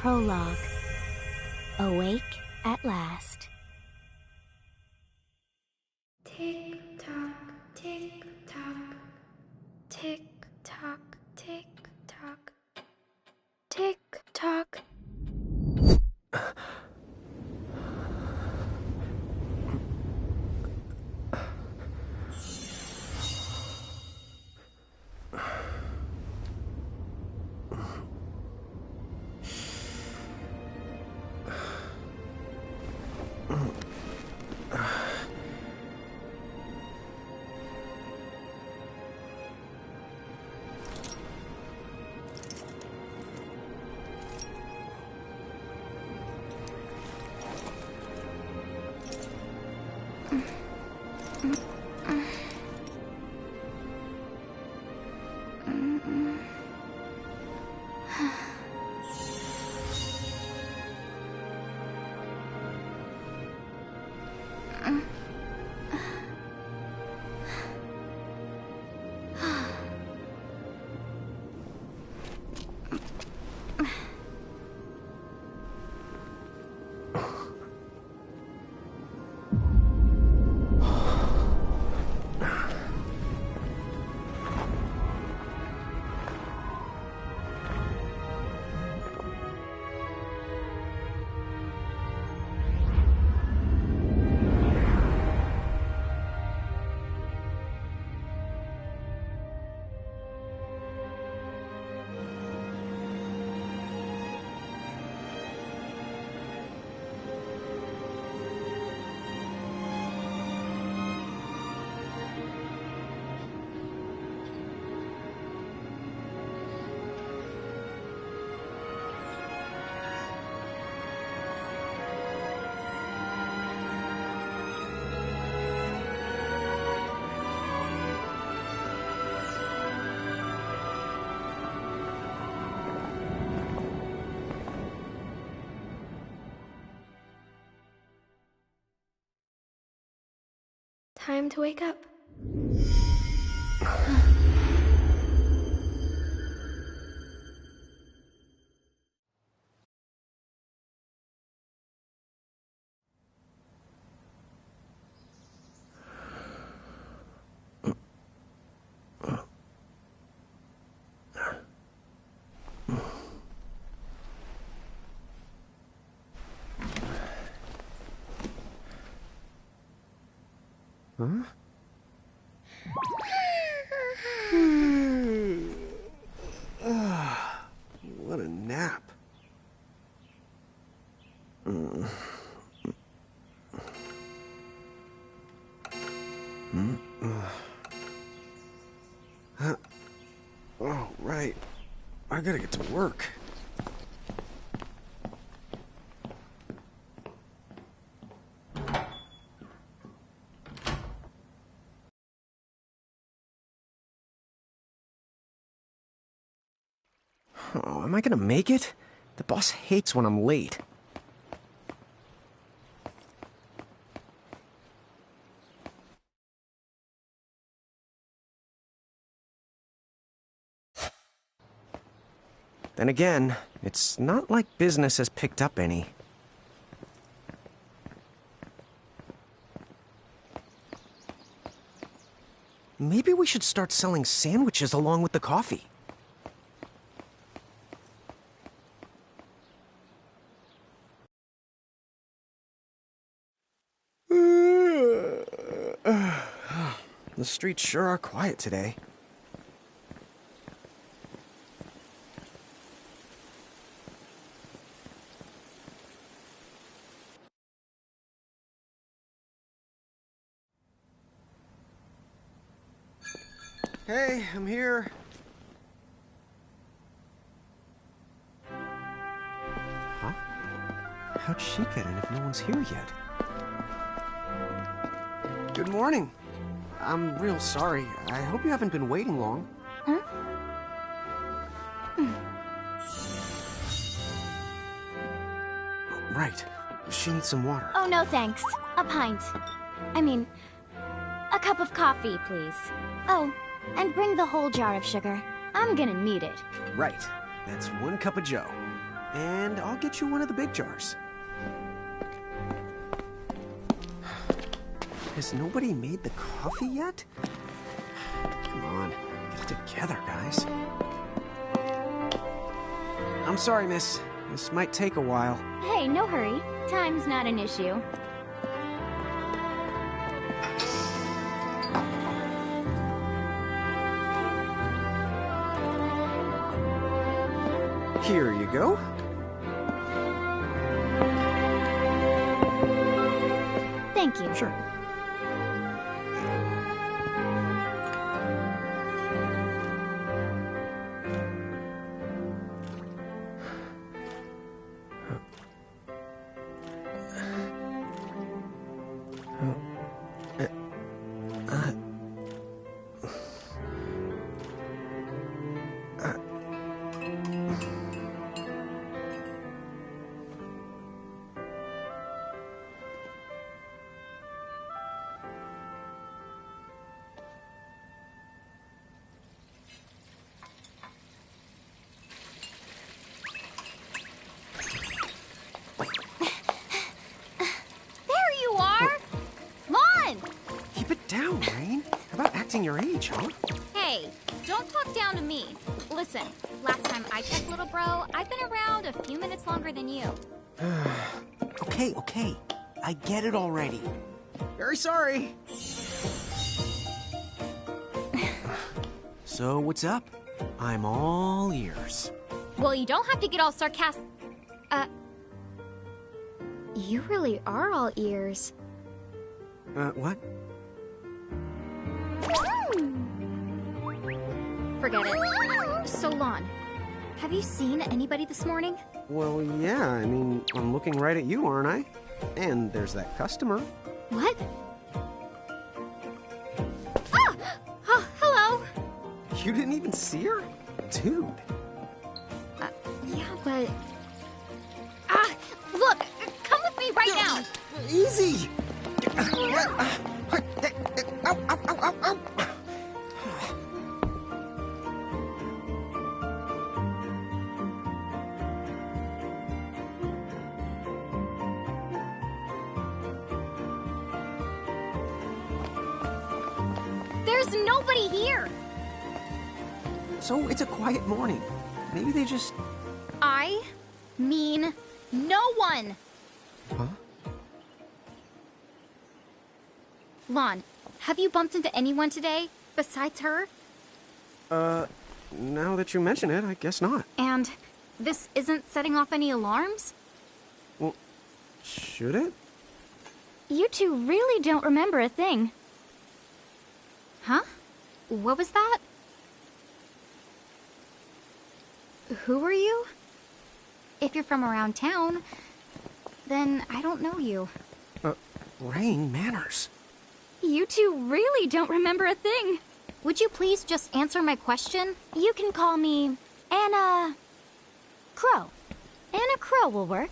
Prologue. Awake at last. Tick tock, tick tock, tick tock, tick tock, tick tock. Time to wake up. Huh? What a nap. Oh, right. I gotta get to work. Oh, am I gonna make it? The boss hates when I'm late. Then again, it's not like business has picked up any. Maybe we should start selling sandwiches along with the coffee. The streets sure are quiet today. Hey, I'm here. Huh? How'd she get in if no one's here yet? Good morning. I'm real sorry. I hope you haven't been waiting long. Huh? Right. She needs some water. Oh, no thanks. A pint. I mean, a cup of coffee, please. Oh, and bring the whole jar of sugar. I'm gonna need it. Right. That's 1 cup of joe. and I'll get you one of the big jars. Has nobody made the coffee yet? Come on, get it together, guys. I'm sorry, miss. This might take a while. Hey, no hurry. Time's not an issue. Here you go. Thank you. Sure. Keep it down, Rain. How about acting your age, huh? Hey, don't talk down to me. Listen, last time I checked, little bro, I've been around a few minutes longer than you. Okay. I get it already. Very sorry. So, what's up? I'm all ears. Well, you don't have to get all sarcastic. You really are all ears. What? Forget it. So, Lon, have you seen anybody this morning? Well, yeah, I mean, I'm looking right at you, aren't I? And there's that customer. What? Ah! Oh, hello. You didn't even see her? Dude. Yeah, but... Ah! Look! Come with me right now! Easy! Ow, ow, ow, ow, ow. There's nobody here! So it's a quiet morning. Maybe they just... I mean no one! Huh? Lon, have you bumped into anyone today besides her? Now that you mention it, I guess not. And this isn't setting off any alarms? Well, should it? You two really don't remember a thing. Huh? What was that? Who are you? If you're from around town, then I don't know you. Rain, manners. You two really don't remember a thing. Would you please just answer my question? You can call me Anna Crow. Anna Crow will work.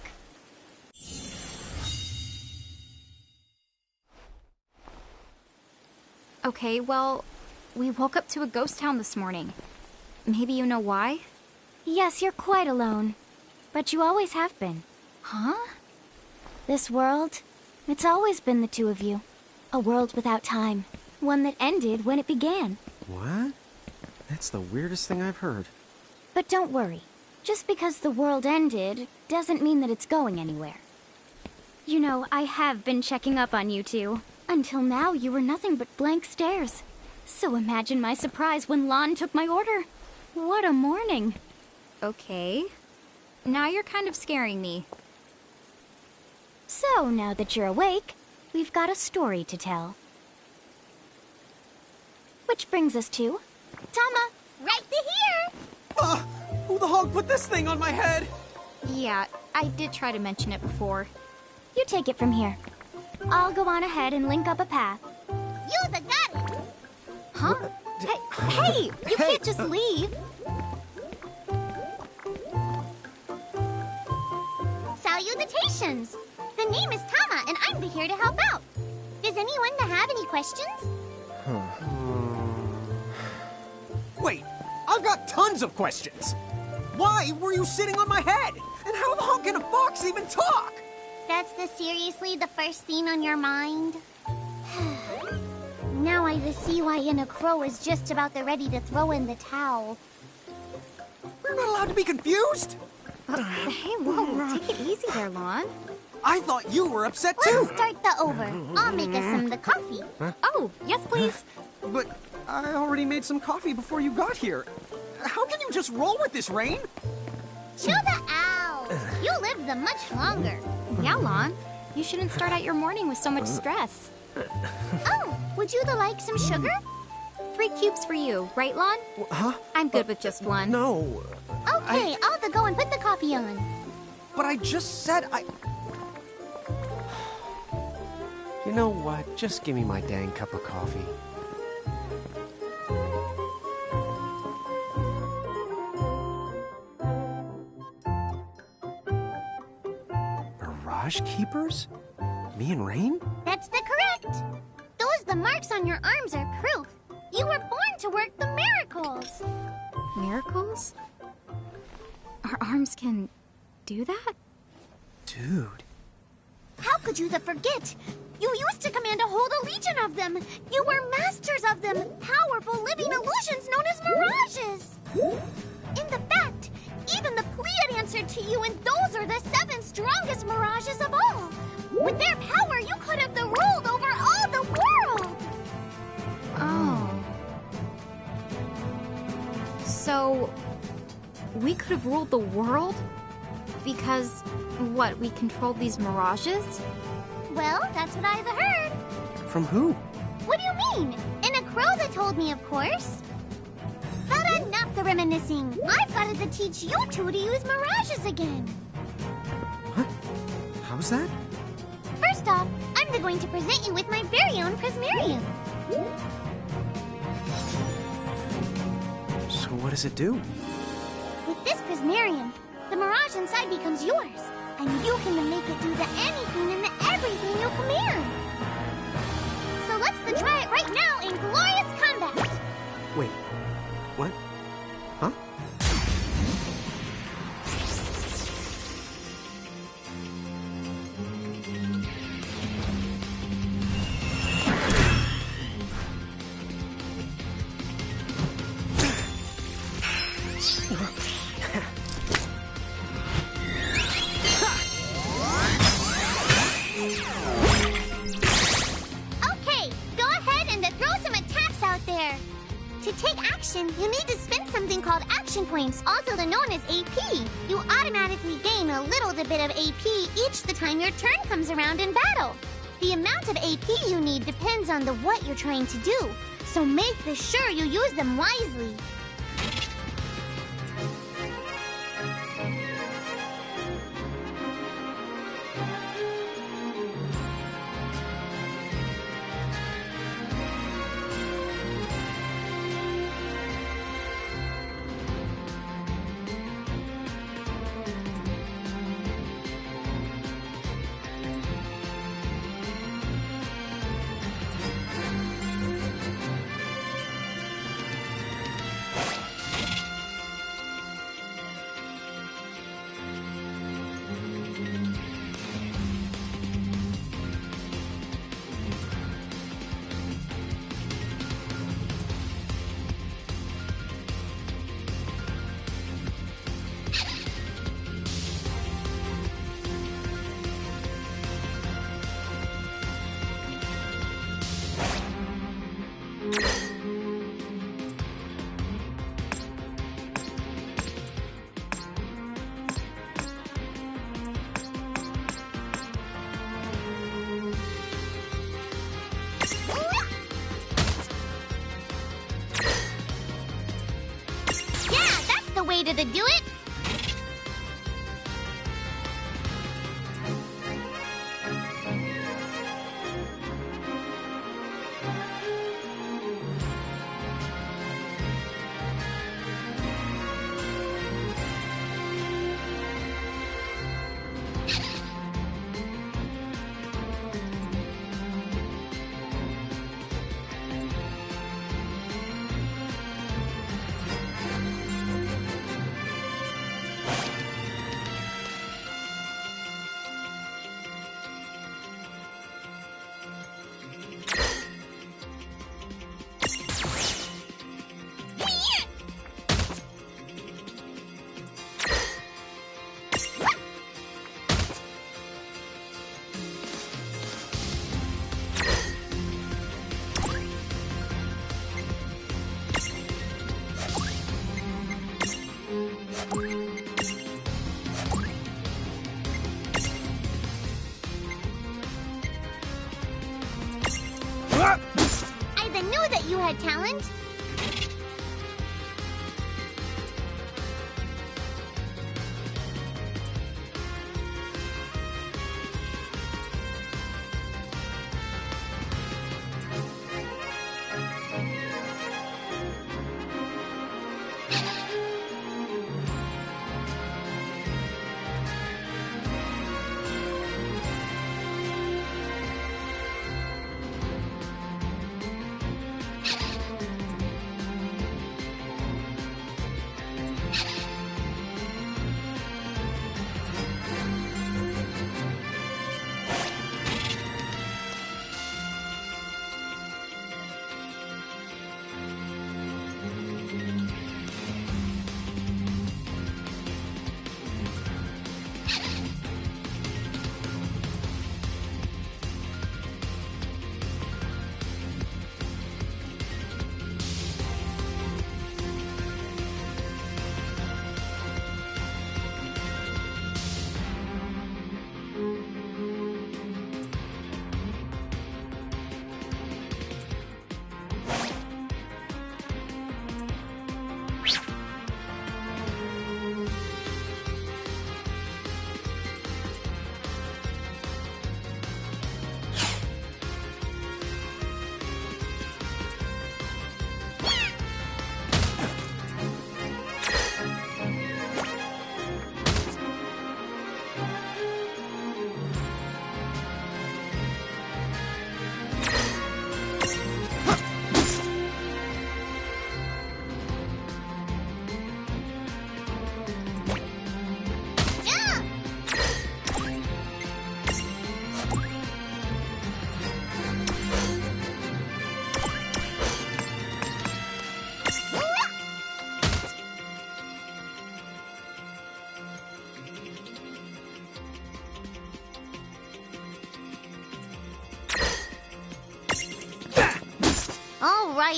Okay, well, we woke up to a ghost town this morning. Maybe you know why? Yes, you're quite alone. But you always have been. Huh? This world, it's always been the two of you. A world without time. One that ended when it began. What? That's the weirdest thing I've heard. But don't worry. Just because the world ended doesn't mean that it's going anywhere. You know, I have been checking up on you two. Until now, you were nothing but blank stares. So imagine my surprise when Lon took my order. What a morning. Okay. Now you're kind of scaring me. So, now that you're awake, we've got a story to tell. Which brings us to... Tama, right here! Who the hog put this thing on my head? Yeah, I did try to mention it before. You take it from here. I'll go on ahead and link up a path. You the got it! Huh? Hey, you can't just leave. Salutations! The name is Tama, and I'm here to help out. Does anyone have any questions? Wait, I've got tons of questions. Why were you sitting on my head? And how long can a fox even talk? That's seriously the first thing on your mind? Now I see why Inna Crow is just about ready to throw in the towel. We're not allowed to be confused? Hey, whoa, take it easy there, Lon. I thought you were upset too. Let's start the over. I'll make us some the coffee. Oh, yes, please. But I already made some coffee before you got here. How can you just roll with this, Rain? Chill the owls. You live the much longer. Yeah, Lon. You shouldn't start out your morning with so much stress. Oh, would you like some sugar? 3 cubes for you, right, Lon? Huh? I'm good with just one. No. Okay, I'll go and put the coffee on. But I just said I... You know what? Just give me my dang cup of coffee. Mirage Keepers? Me and Rain? That's correct. The marks on your arms are proof. You were born to work the miracles. Miracles? Our arms can do that? Dude. How could you forget? You used to command a whole legion of them. You were masters of them, powerful living illusions known as mirages. In the fact, even the Pleiad answered to you, and those are the 7 strongest mirages of all. With their power, you could have ruled over all the world. Oh. So, we could have ruled the world? Because, what, we controlled these mirages? Well, that's what I've heard. From who? What do you mean? In a crow that told me, of course. But enough the reminiscing. I've got to teach you two to use mirages again. What? How's that? First off, I'm going to present you with my very own Prismarium. So what does it do? With this Prismarium, the mirage inside becomes yours, and you can make it do the anything and the everything you command. So let's try it right now in glorious combat. Wait. What? Huh? Okay, go ahead and throw some attacks out there. To take action, you need to spend something called action points, also known as AP. You automatically gain a little bit of AP each the time your turn comes around in battle. The amount of AP you need depends on what you're trying to do, so make sure you use them wisely. Way to do it. knew that you had talent.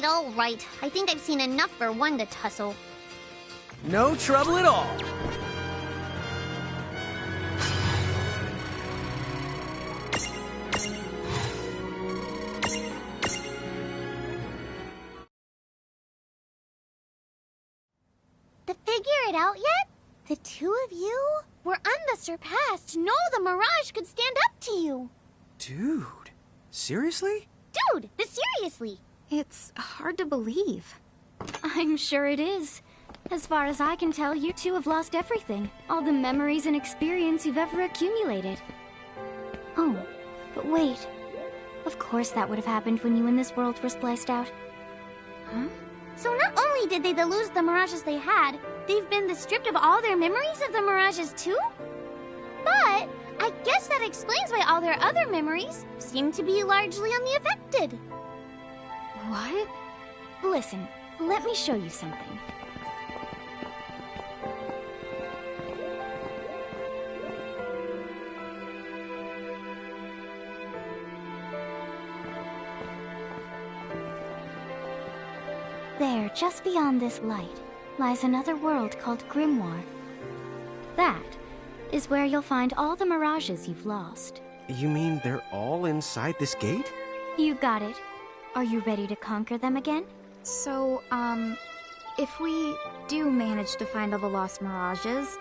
All right. I think I've seen enough for one to tussle. No trouble at all. To figure it out yet? The two of you were unsurpassed. No, the Mirage could stand up to you. Dude, seriously? Dude, seriously. It's hard to believe. I'm sure it is. As far as I can tell, you two have lost everything. All the memories and experience you've ever accumulated. Oh, but wait. Of course that would have happened when you and this world were spliced out. Huh? So not only did they lose the Mirages they had, they've been stripped of all their memories of the Mirages too? But I guess that explains why all their other memories seem to be largely unaffected. What? Listen, let me show you something. There, just beyond this light, lies another world called Grimoire. That is where you'll find all the Mirages you've lost. You mean they're all inside this gate? You got it. Are you ready to conquer them again? So, if we do manage to find all the lost Mirages,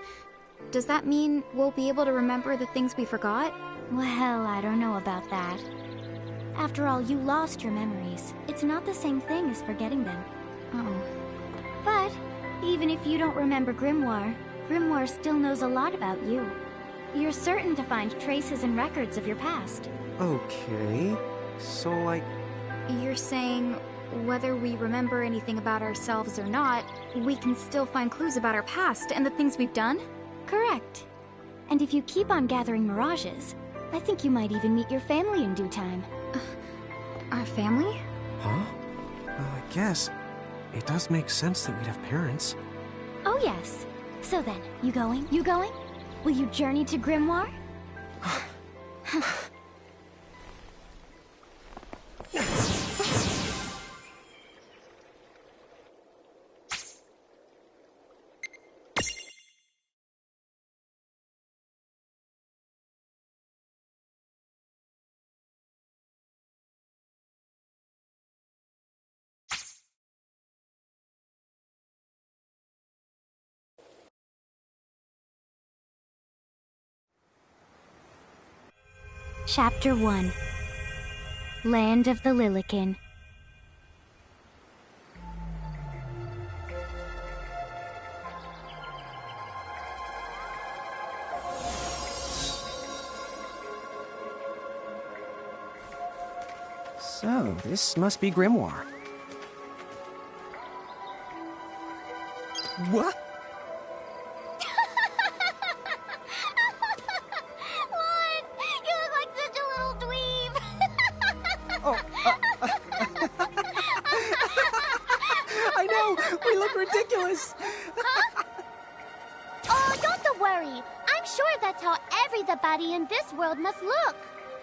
does that mean we'll be able to remember the things we forgot? Well, I don't know about that. After all, you lost your memories. It's not the same thing as forgetting them. Oh. But even if you don't remember Grimoire, Grimoire still knows a lot about you. You're certain to find traces and records of your past. Okay. So, like... You're saying whether we remember anything about ourselves or not, we can still find clues about our past and the things we've done? Correct. And if you keep on gathering Mirages, I think you might even meet your family in due time. Our family? Huh? Well, I guess. It does make sense that we'd have parents. Oh yes. So then, you going? You going? Will you journey to Grimoire? Chapter 1. Land of the Lilikin. So, this must be Grimoire. What? Lon, you look like such a little dweeb. Oh, I know! We look ridiculous! Oh, don't worry. I'm sure that's how everybody in this world must look.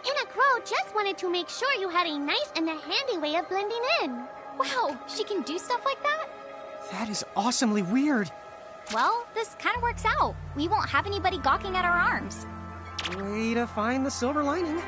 Inna Crow just wanted to make sure you had a nice and a handy way of blending in. Wow, she can do stuff like that? That is awesomely weird. Well, this kind of works out. We won't have anybody gawking at our arms. Way to find the silver lining.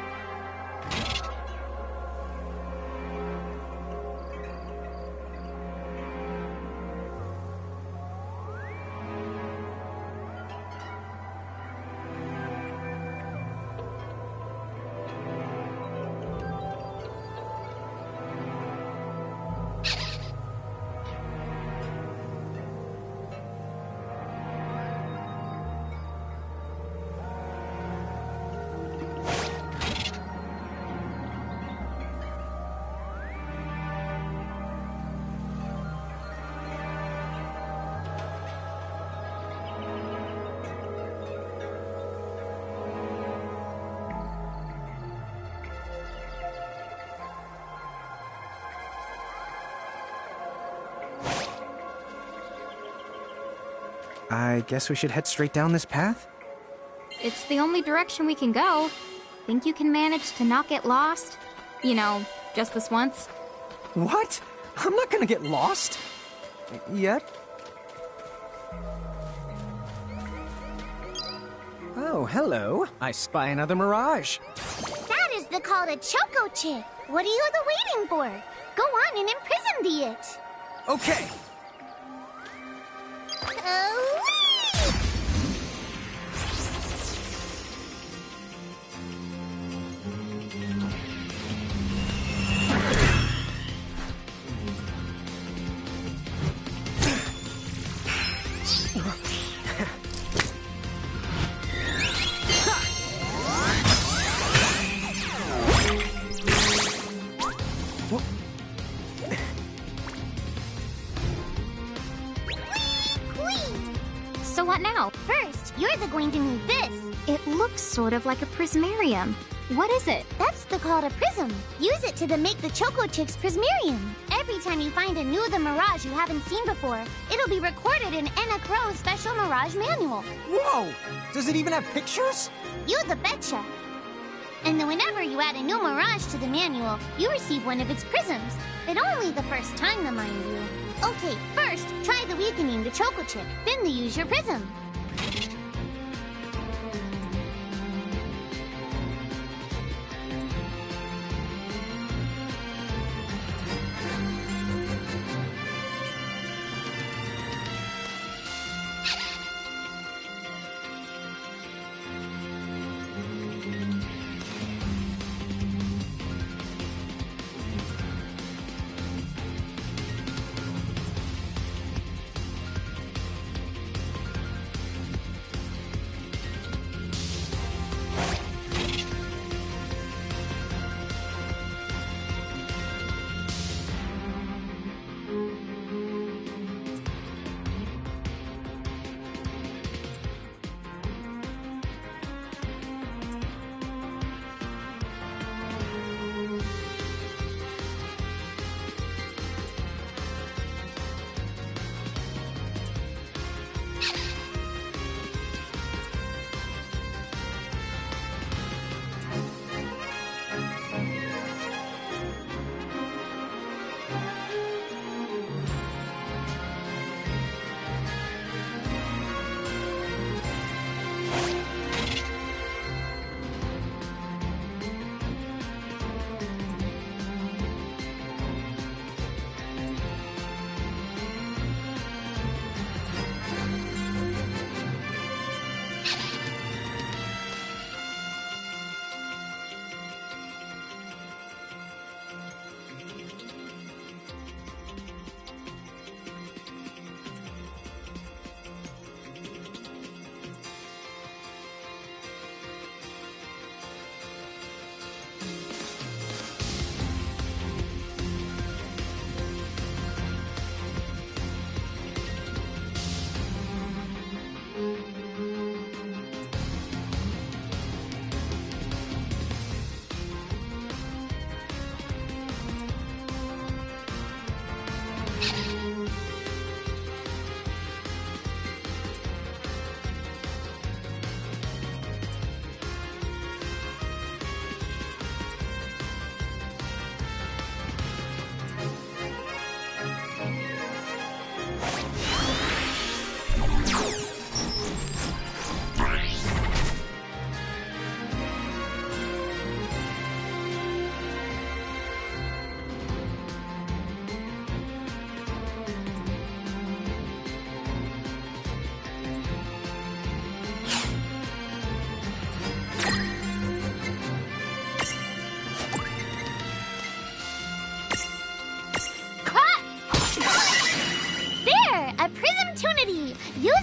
I guess we should head straight down this path? It's the only direction we can go. Think you can manage to not get lost? You know, just this once? What? I'm not gonna get lost. Yet? Oh, hello. I spy another mirage. That is the call to Choco Chip. What are you waiting for? Go on and imprison the it. Okay. So what now? First, you're going to need this. It looks sort of like a prismarium. What is it? That's the call to Prism. Use it to make the Choco Chicks Prismarium. Every time you find a new The Mirage you haven't seen before, it'll be recorded in Inna Crow's special Mirage manual. Whoa! Does it even have pictures? You the betcha. And then whenever you add a new Mirage to the manual, you receive one of its prisms. But only the first time, to mind you. Okay, first, try the weakening the Choco Chip, then use your prism.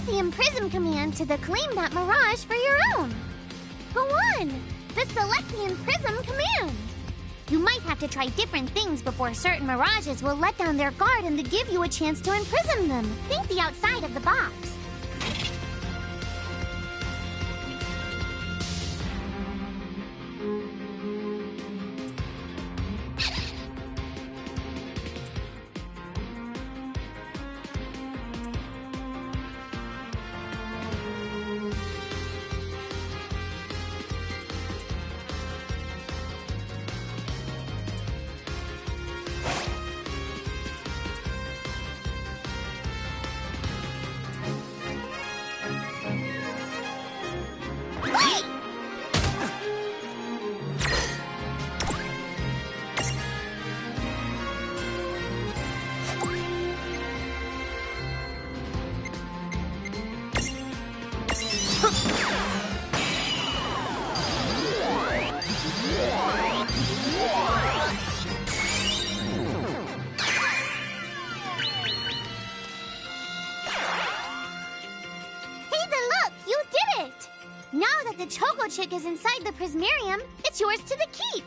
Use the Imprism command to claim that mirage for your own. Go on! The Select the Imprism command! You might have to try different things before certain mirages will let down their guard and to give you a chance to imprison them. Think the outside of the box. Choco Chick is inside the Prismarium. It's yours to the keep.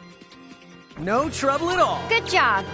No trouble at all. Good job.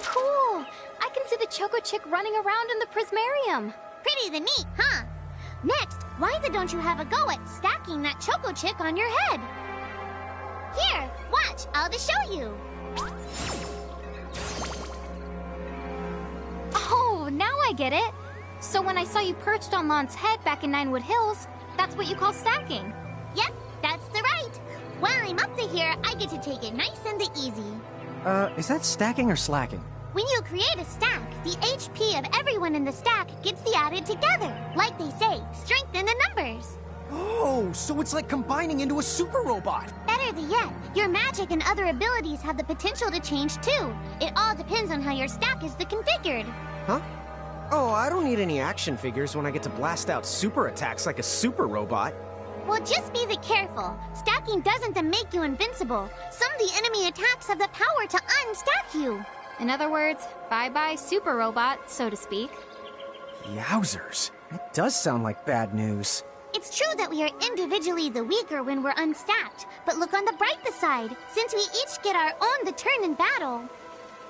Cool! I can see the Choco Chick running around in the Prismarium. Pretty the neat, huh? Next, why don't you have a go at stacking that Choco Chick on your head? Here, watch, I'll just show you. Oh, now I get it. So when I saw you perched on Lon's head back in Ninewood Hills, that's what you call stacking. Yep, that's the right. While I'm up to here, I get to take it nice and easy. Is that stacking or slacking? When you create a stack, the HP of everyone in the stack gets added together. Like they say, strength in the numbers. Oh, so it's like combining into a super robot. Better yet, your magic and other abilities have the potential to change too. It all depends on how your stack is configured. Huh? Oh, I don't need any action figures when I get to blast out super attacks like a super robot. Well, just be careful. Stacking doesn't make you invincible. Some of the enemy attacks have the power to unstack you. In other words, bye-bye super robot, so to speak. Yowzers. That does sound like bad news. It's true that we are individually the weaker when we're unstacked, but look on the brighter side. Since we each get our own turn in battle,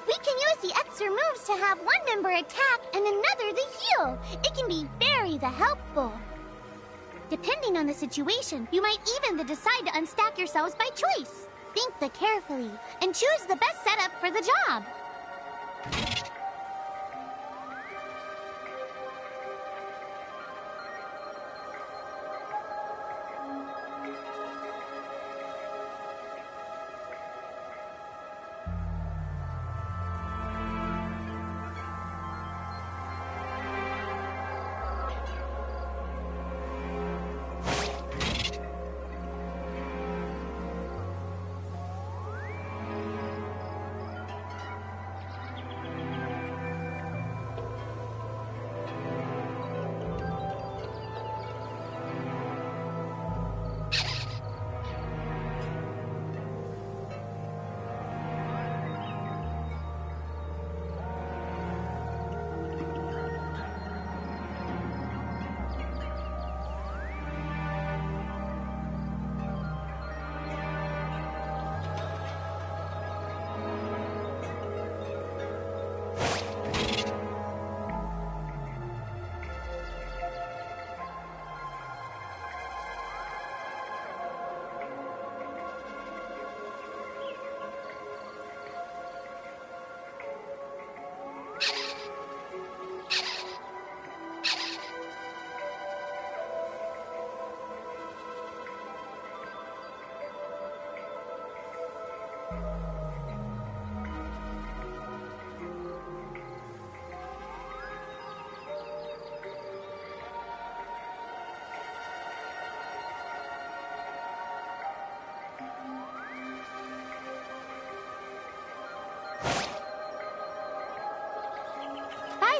we can use the extra moves to have one member attack and another to heal. It can be very helpful. Depending on the situation, you might even decide to unstack yourselves by choice. Think carefully and choose the best setup for the job.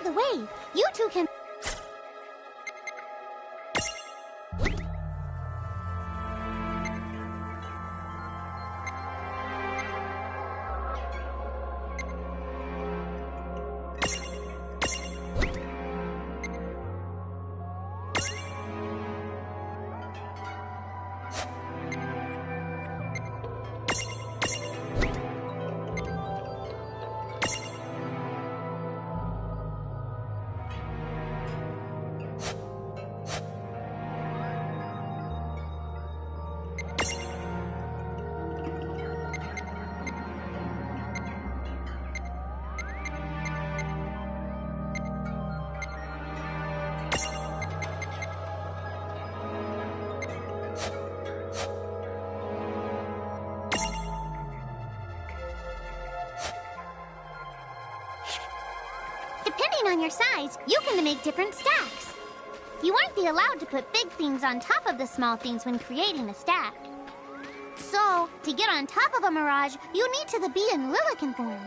By the way, you two can... Depending on your size, you can make different stacks. You aren't allowed to put big things on top of the small things when creating a stack. So, to get on top of a mirage, you need to be in Lilican form.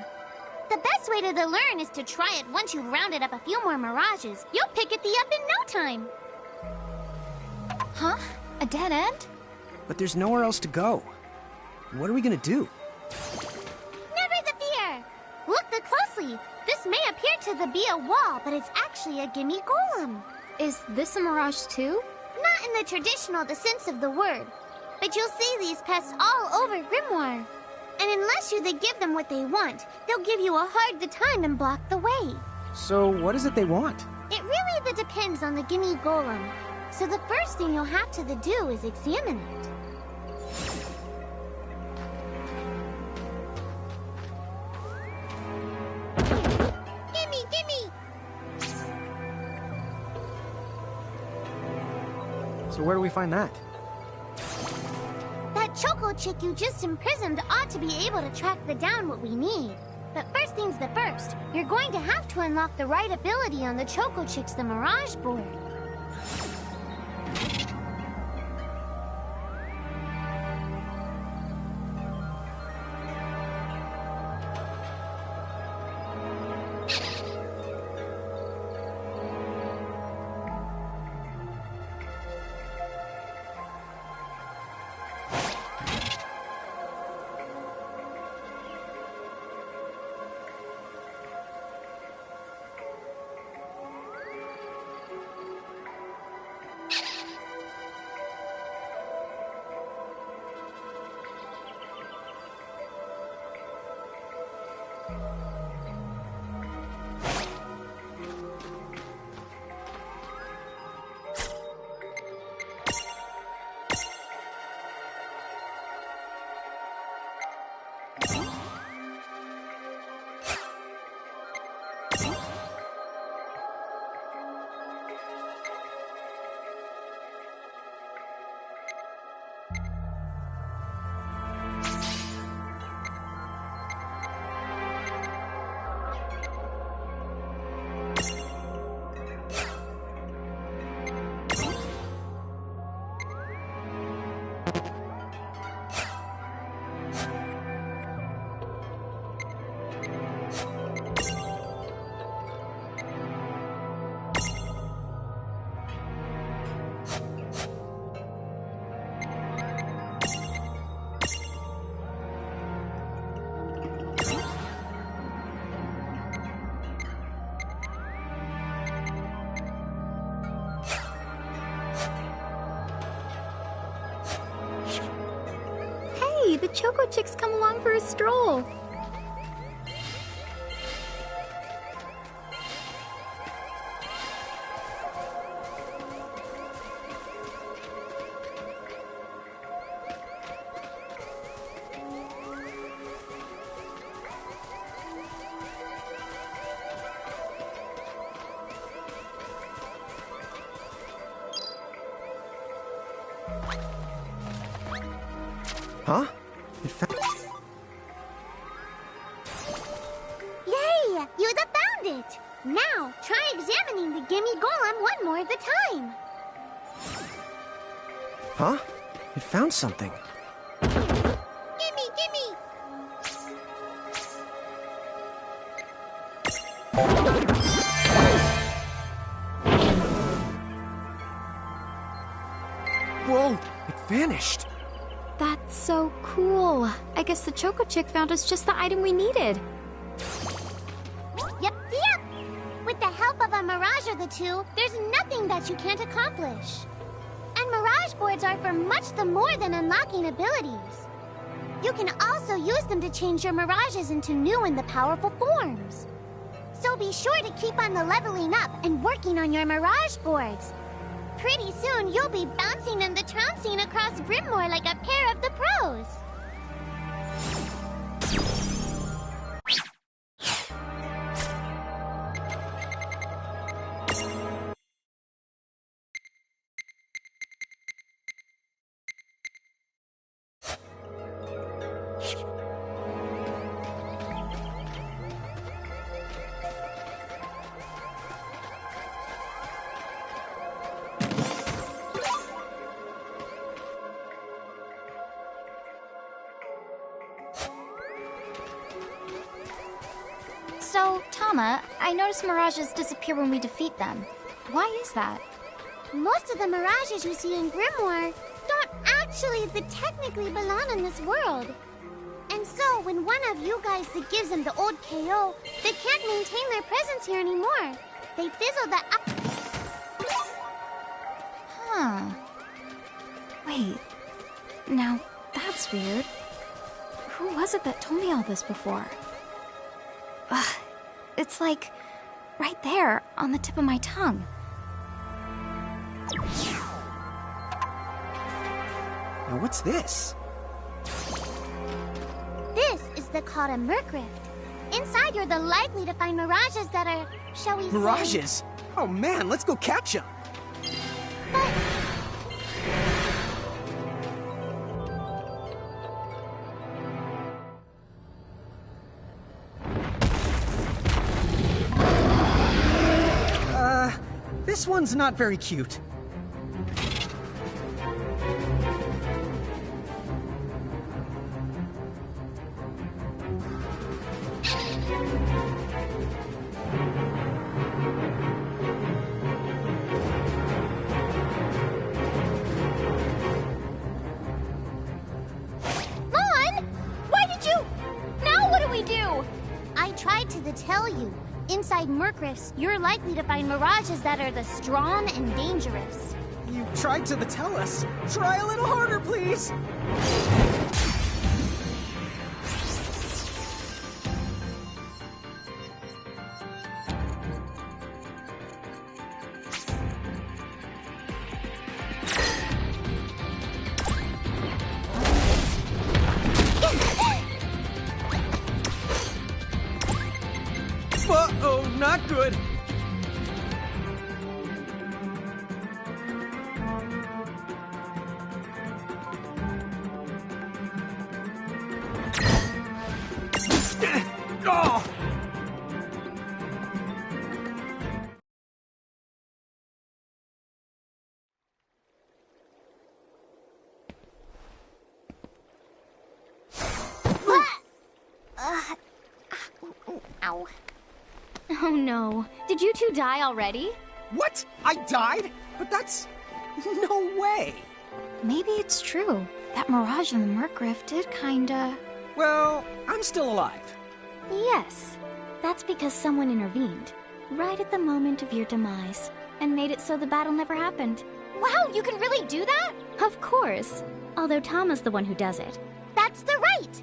The best way to learn is to try it once you've rounded up a few more mirages. You'll pick it up in no time. Huh? A dead end? But there's nowhere else to go. What are we gonna do? Never the fear! Look closely. This may appear to be a wall, but it's actually a gimme golem. Is this a mirage too? Not in the traditional sense of the word. But you'll see these pests all over Grimoire. And unless you give them what they want, they'll give you a hard time and block the way. So what is it they want? It really depends on the gimme golem. So the first thing you'll have to do is examine it. Gimme! So where do we find that? That Choco chick you just imprisoned ought to be able to track down what we need. But first things first, you're going to have to unlock the right ability on the Choco chick's Mirage board. The Choco Chick's come along for a stroll. Huh? Yay! You found it! Now, try examining the gimme golem one more time. Huh? It found something. Gimme! vanished. That's so cool. I guess the Choco Chick found us just the item we needed. Yep. With the help of a Mirage or the two, there's nothing that you can't accomplish. And Mirage boards are for much the more than unlocking abilities. You can also use them to change your Mirages into new and the powerful forms. So be sure to keep on the leveling up and working on your Mirage boards. Pretty soon, you'll be bouncing and the trouncing across Brimmore like a pair of the pros. So, Tama, I noticed Mirages disappear when we defeat them. Why is that? Most of the Mirages you see in Grimoire don't actually technically belong in this world. And so, when one of you guys gives them the old KO, they can't maintain their presence here anymore. They fizzle the up. Huh. Wait. Now, that's weird. Who was it that told me all this before? Ugh. It's like right there on the tip of my tongue. Now what's this? This is called a Murkrift. Inside, you're likely to find Mirages that are, shall we say... Mirages? Oh man, let's go catch them! This one's not very cute. Tell you, inside Murkrifts, you're likely to find Mirages that are the strong and dangerous. You tried to tell us. Try a little harder, please. Uh-oh, not good. Oh! Ow. Oh no. Did you two die already? What? I died? But that's... no way. Maybe it's true. That Mirage in the Murkrift did kinda... Well, I'm still alive. Yes. That's because someone intervened. Right at the moment of your demise. And made it so the battle never happened. Wow, you can really do that? Of course. Although Tama's the one who does it. That's the right!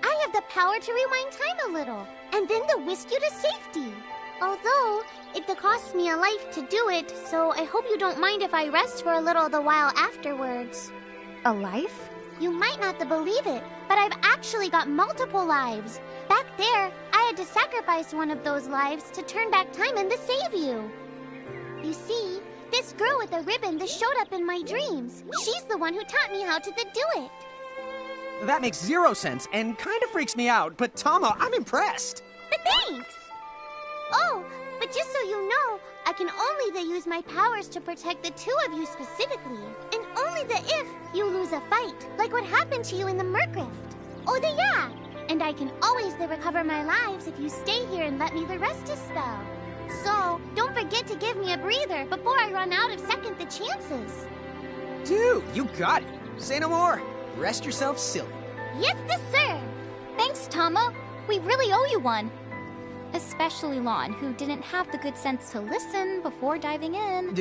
I have the power to rewind time a little, and then to whisk you to safety. Although, it costs me a life to do it, so I hope you don't mind if I rest for a little the while afterwards. A life? You might not believe it, but I've actually got multiple lives. Back there, I had to sacrifice one of those lives to turn back time and to save you. You see, this girl with the ribbon that showed up in my dreams. She's the one who taught me how to do it. That makes zero sense and kind of freaks me out, but Tama, I'm impressed. Thanks! Oh, but just so you know, I can only use my powers to protect the two of you specifically. And only if you lose a fight, like what happened to you in the Murkrift. Oh, yeah! And I can always recover my lives if you stay here and let me rest a spell. So, don't forget to give me a breather before I run out of second the chances. Dude, you got it. say no more. Rest yourself silly. Yes, sir. Thanks, Tama. We really owe you one. Especially Lon, who didn't have the good sense to listen before diving in.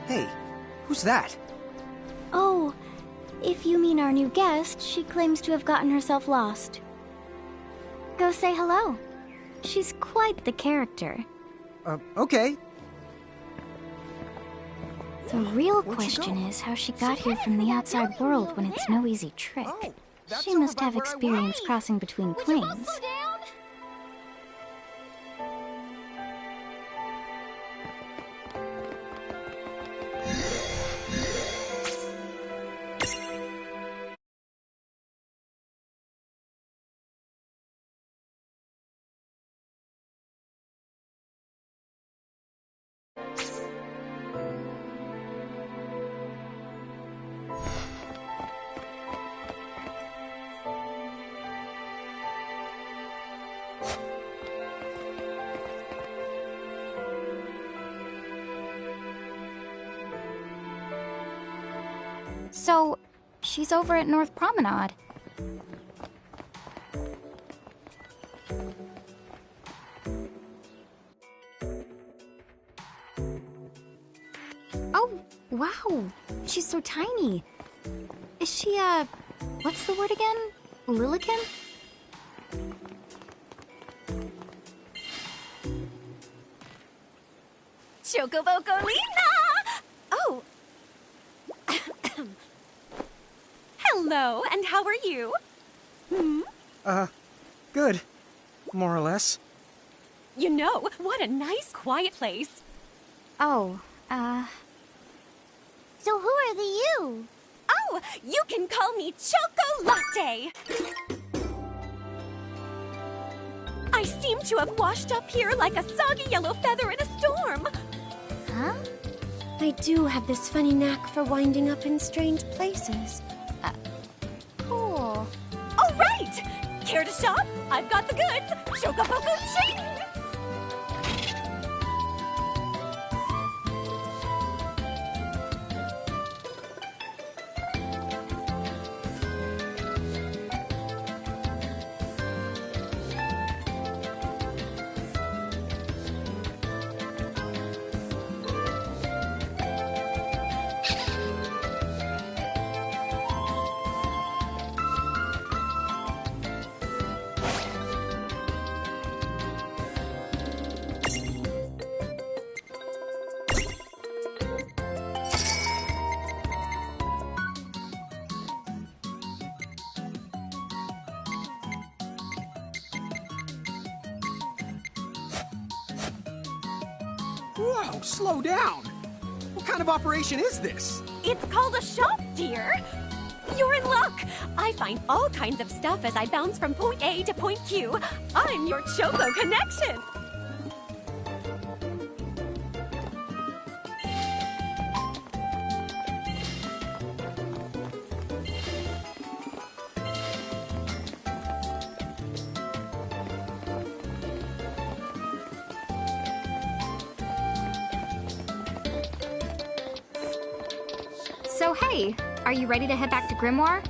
Hey, who's that? Oh, if you mean our new guest, she claims to have gotten herself lost. Go say hello. She's quite the character. Okay. The real Where'd she question go? is how she got here from the outside world when it's no easy trick. Oh, that's She over must by have where I experience work. crossing between planes. So, she's over at North Promenade. Oh, wow. She's so tiny. Is she, what's the word again? Lilican? Chocobocolina! Oh. Hello, and how are you? Good. More or less. You know, what a nice, quiet place. Oh, So who are the you? Oh, you can call me Chocolate. I seem to have washed up here like a soggy yellow feather in a storm. huh? I do have this funny knack for winding up in strange places. Cool. All right! Care to shop? I've got the goods. Chocoboco chain! Whoa, slow down. What kind of operation is this? It's called a shop, dear. You're in luck. I find all kinds of stuff as I bounce from point A to point Q. I'm your Choco connection. So hey, are you ready to head back to Grimoire?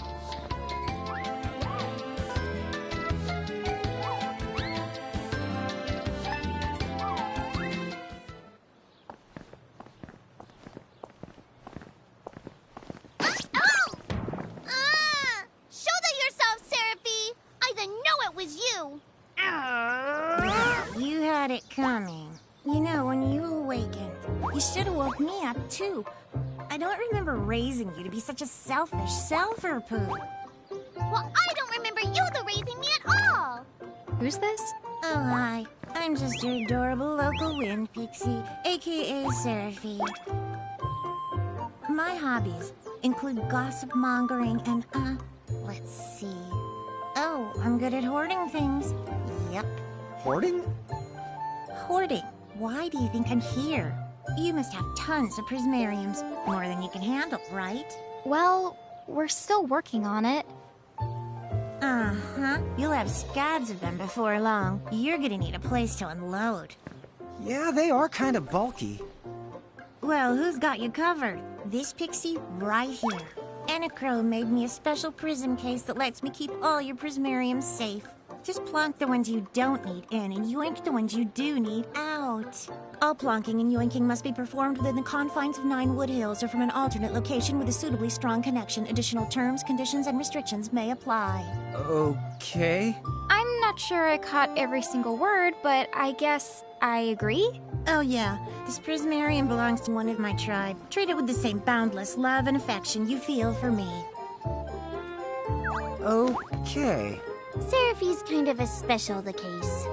Oh! Shoulder yourself, Seraphie! I didn't know it was you! You had it coming. You know, when you awakened, you should have woke me up too. I don't remember raising you to be such a selfish selfer poo. Well, I don't remember you raising me at all! Who's this? Oh, hi. I'm just your adorable local wind pixie, aka Seraphie. My hobbies include gossip mongering and, let's see. Oh, I'm good at hoarding things. Yep. Hoarding? reporting. Why do you think I'm here? You must have tons of prismariums. More than you can handle, right? Well, we're still working on it. Uh-huh. You'll have scads of them before long. You're gonna need a place to unload. Yeah, they are kind of bulky. Well, who's got you covered? This pixie right here. Anachrome made me a special prism case that lets me keep all your prismariums safe. Just plonk the ones you don't need in and yoink the ones you do need out. All plonking and yoinking must be performed within the confines of 9 Wood Hills or from an alternate location with a suitably strong connection. Additional terms, conditions, and restrictions may apply. Okay. I'm not sure I caught every single word, but I guess I agree. Oh yeah, this prismarium belongs to one of my tribe. Treat it with the same boundless love and affection you feel for me. Okay. Seraphi's kind of a special the case.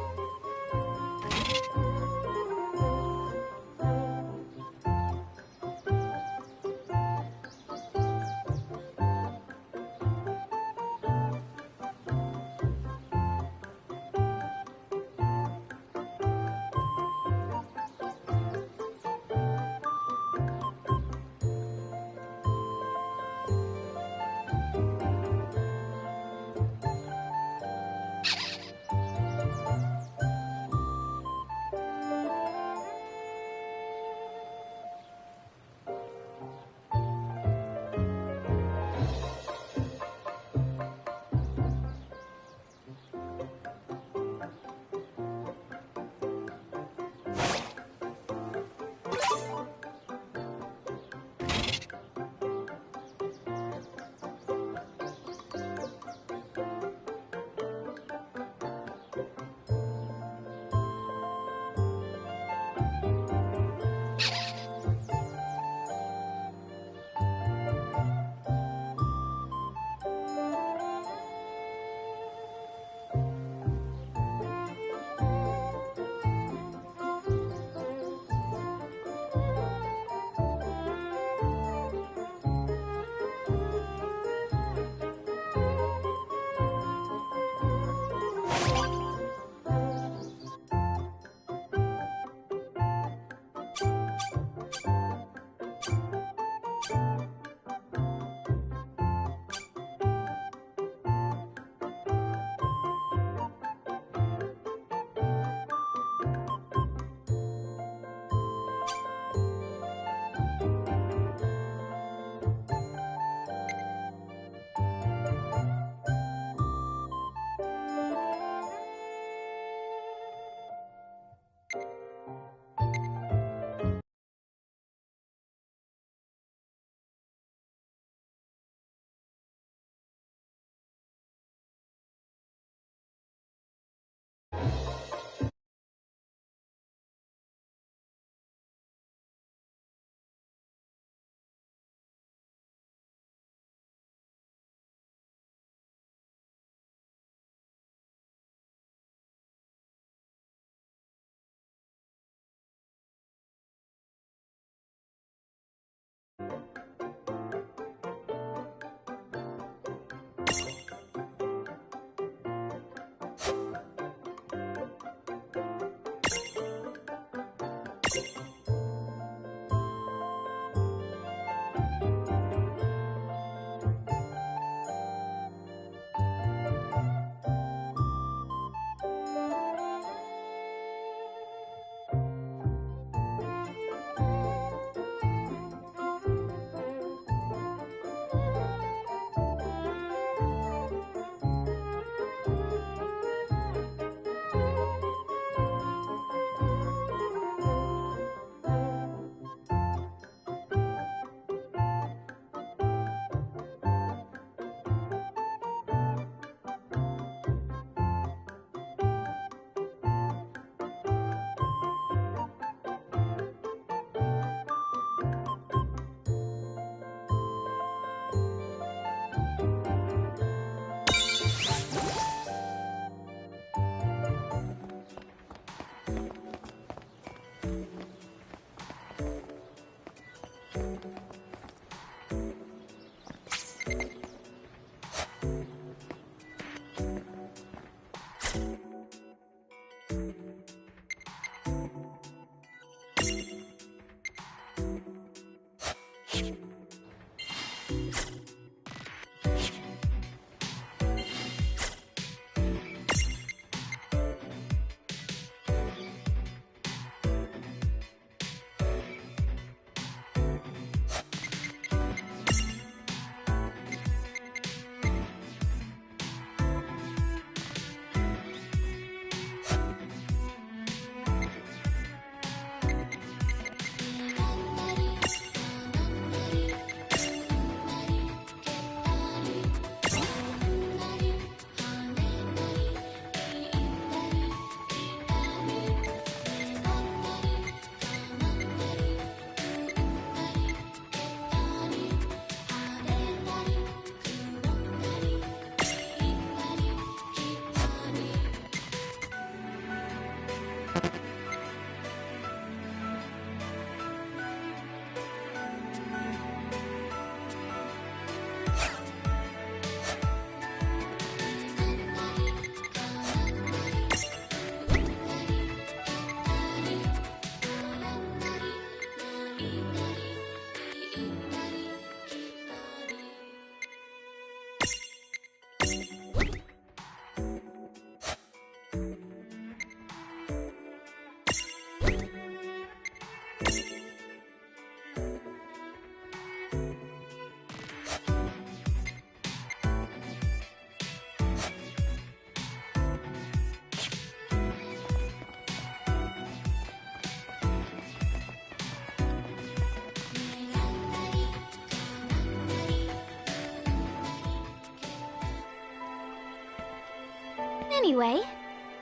Anyway,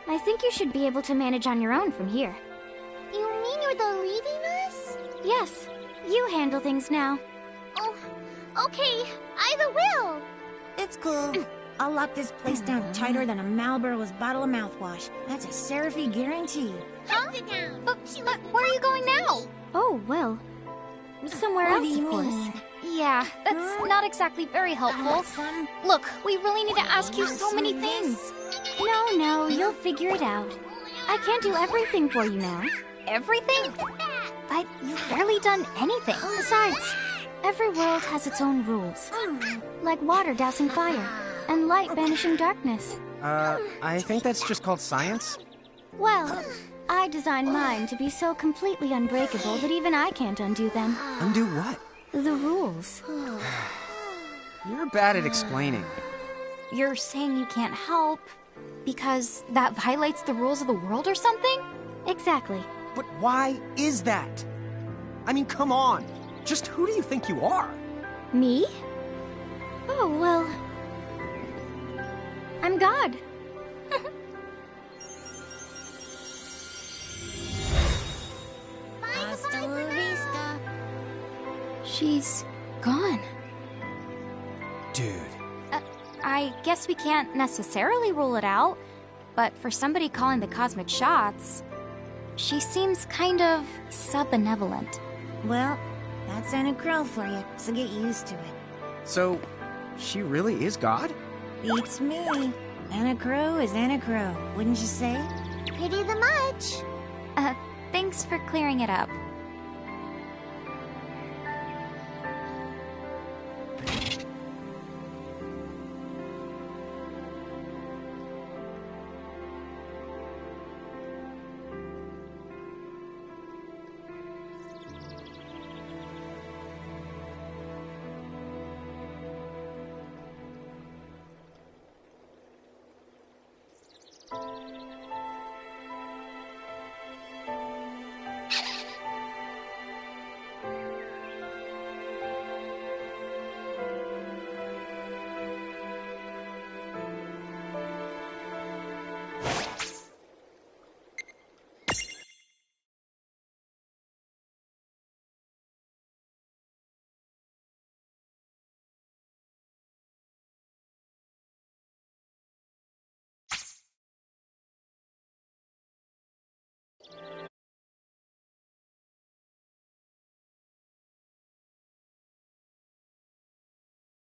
I think you should be able to manage on your own from here. You mean you're the leaving us? Yes, you handle things now. Oh, okay. Either will. It's cool. I'll lock this place down tighter than a Marlboro's bottle of mouthwash. That's a Seraphy guarantee. Huh? Sit down. But where are you going now? Oh, well, somewhere What else, do you of course. mean? Yeah, that's not exactly very helpful. Some Look, we really need to ask you so many things. No, you'll figure it out. I can't do everything for you now. Everything? But you've barely done anything. Besides, every world has its own rules. Like water dousing fire, and light banishing darkness. I think that's just called science. Well, I designed mine to be so completely unbreakable that even I can't undo them. Undo what? The rules. You're bad at explaining. You're saying you can't help because that violates the rules of the world or something? Exactly. But why is that? I mean, come on. Just who do you think you are? Me? Oh, well... I'm God. Hasta la vista. She's gone. Dude. I guess we can't necessarily rule it out, but for somebody calling the cosmic shots, she seems kind of sub-benevolent. Well, that's Anna Crow for you, so get used to it. So, she really is God? Beats me. Anna Crow is Anna Crow, wouldn't you say? Pretty the much. Thanks for clearing it up.